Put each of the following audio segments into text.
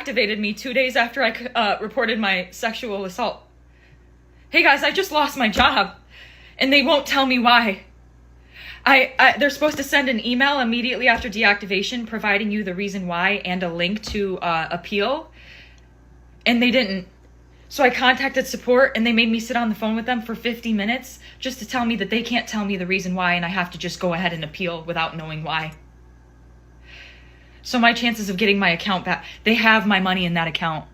deactivated me 2 days after I reported my sexual assault. Hey guys, I just lost my job, and they won't tell me why. They're supposed to send an email immediately after deactivation providing you the reason why and a link to appeal, and they didn't. So I contacted support, and they made me sit on the phone with them for 50 minutes just to tell me that they can't tell me the reason why, and I have to just go ahead and appeal without knowing why. So my chances of getting my account back, they have my money in that account.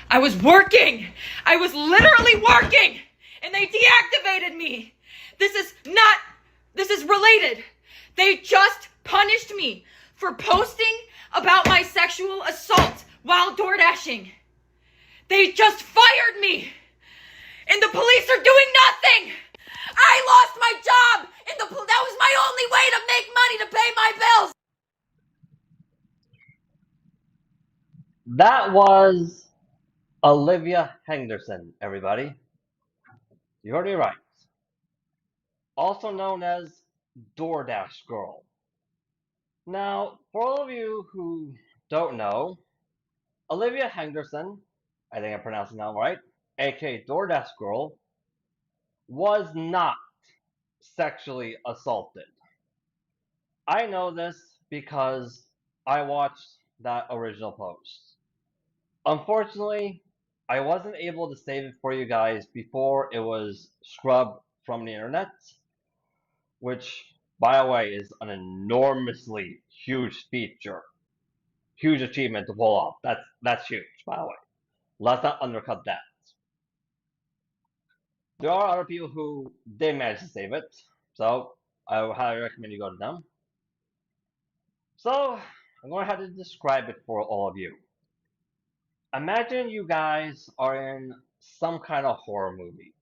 I was working! I was literally working! And they deactivated me! This is related. They just punished me for posting about my sexual assault while DoorDashing. They just fired me, and the police are doing nothing. I lost my job, and that was my only way to make money to pay my bills. That was Olivia Henderson, everybody. You heard me right. Also known as DoorDash Girl. Now, for all of you who don't know, Olivia Henderson, I think I'm pronouncing that right, aka DoorDash Girl, was not sexually assaulted. I know this because I watched that original post. Unfortunately, I wasn't able to save it for you guys before it was scrubbed from the internet, which, by the way, is an enormously huge feature, huge achievement to pull off. That's huge, by the way. Let's not undercut that. There are other people who did manage to save it, so I would highly recommend you go to them. So I'm going to have to describe it for all of you. Imagine you guys are in some kind of horror movie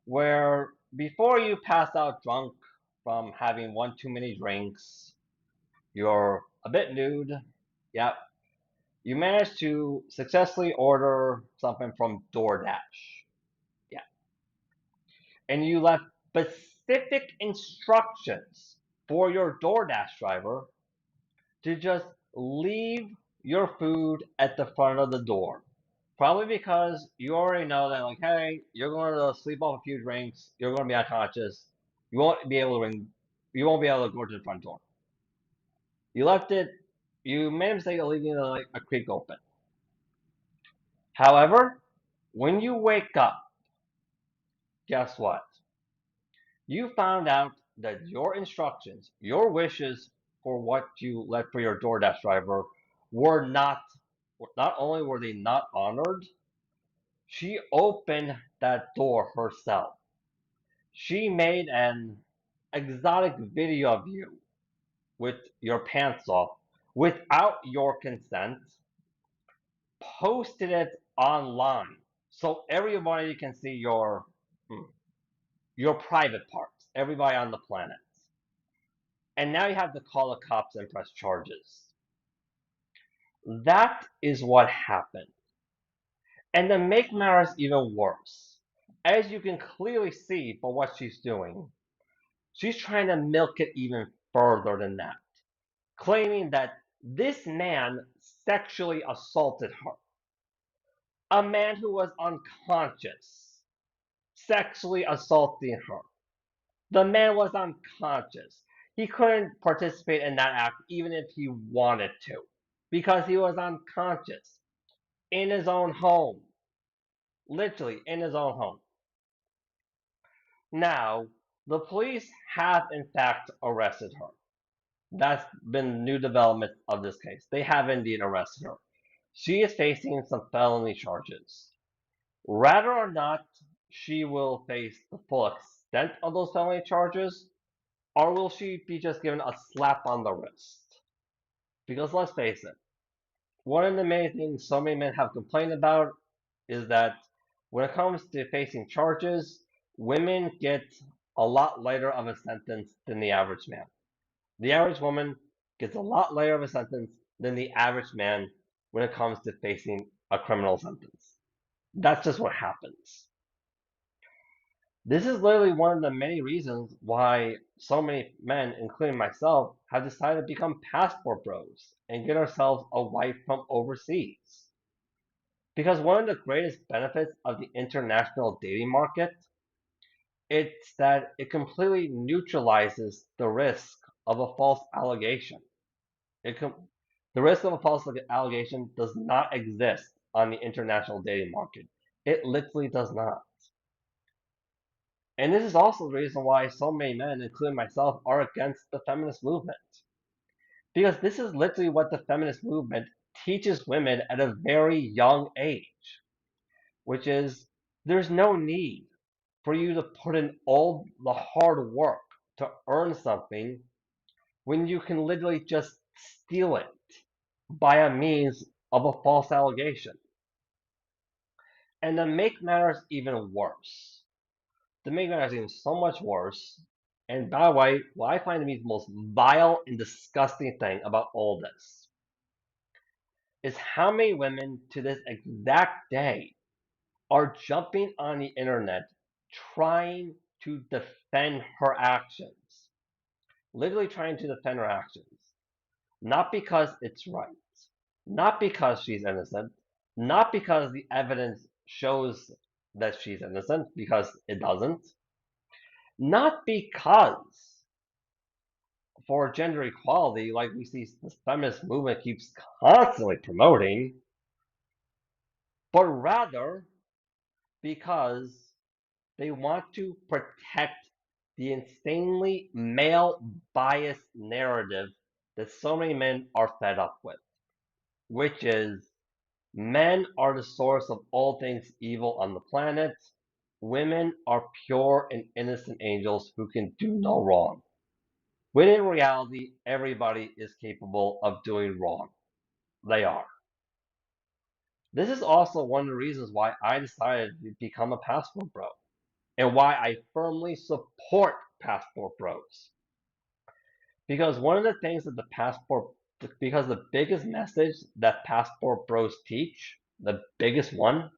where before you pass out drunk from having one too many drinks, you're a bit nude. Yep. You managed to successfully order something from DoorDash. Yeah. And you left specific instructions for your DoorDash driver to just leave your food at the front of the door. Probably because you already know that, like, hey, you're going to sleep off a few drinks, you're going to be unconscious, you won't be able to you won't be able to go to the front door. You left it, you made a mistake of leaving like a creak open. However, when you wake up, guess what? You found out that your instructions, your wishes for what you left for your DoorDash driver were not only were they not honored, she opened that door herself. She made an exotic video of you with your pants off without your consent, posted it online so everybody can see your private parts, everybody on the planet. And now you have to call the cops and press charges. That is what happened. And to make matters even worse, as you can clearly see for what she's doing, she's trying to milk it even further than that, claiming that this man sexually assaulted her. A man who was unconscious sexually assaulting her. The man was unconscious. He couldn't participate in that act even if he wanted to because he was unconscious in his own home. Literally in his own home. Now, the police have in fact arrested her. That's been the new development of this case. They have indeed arrested her. She is facing some felony charges. Whether or not she will face the full extent of those felony charges, or will she be just given a slap on the wrist? Because let's face it, one of the main things so many men have complained about is that when it comes to facing charges, women get a lot lighter of a sentence than the average man. The average woman gets a lot lighter of a sentence than the average man when it comes to facing a criminal sentence. That's just what happens. This is literally one of the many reasons why so many men, including myself, have decided to become passport bros and get ourselves a wife from overseas. Because one of the greatest benefits of the international dating market it's that it completely neutralizes the risk of a false allegation. It com- the risk of a false allegation does not exist on the international dating market. It literally does not. And this is also the reason why so many men, including myself, are against the feminist movement. Because this is literally what the feminist movement teaches women at a very young age, which is there's no need for you to put in all the hard work to earn something when you can literally just steal it by a means of a false allegation. And to make matters even worse, to make matters even so much worse, and by the way, what I find to be the most vile and disgusting thing about all this is how many women to this exact day are jumping on the internet trying to defend her actions. Literally trying to defend her actions. Not because it's right, not because she's innocent, not because the evidence shows that she's innocent, because it doesn't, not because for gender equality, like we see the feminist movement keeps constantly promoting, but rather because they want to protect the insanely male biased narrative that so many men are fed up with, which is men are the source of all things evil on the planet. Women are pure and innocent angels who can do no wrong. When in reality, everybody is capable of doing wrong. They are. This is also one of the reasons why I decided to become a passport bro and why I firmly support passport bros. Because one of the things that because the biggest message that passport bros teach, the biggest one,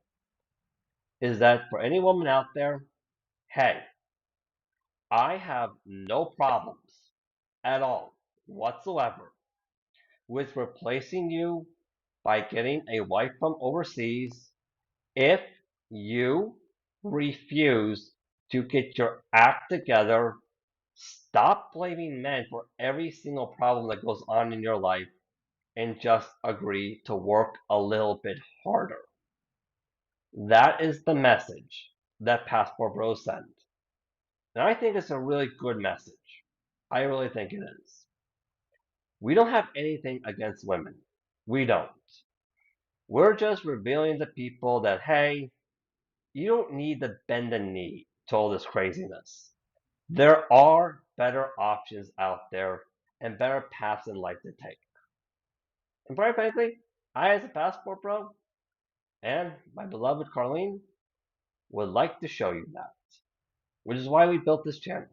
is that for any woman out there, hey, I have no problems at all whatsoever with replacing you by getting a wife from overseas if you refuse to get your act together, stop blaming men for every single problem that goes on in your life, and just agree to work a little bit harder. That is the message that Passport Bros send. And I think it's a really good message. I really think it is. We don't have anything against women. We don't. We're just revealing to people that, hey, you don't need to bend the knee to all this craziness. There are better options out there and better paths in life to take. And quite frankly, I, as a passport bro, and my beloved Carlene, would like to show you that, which is why we built this channel.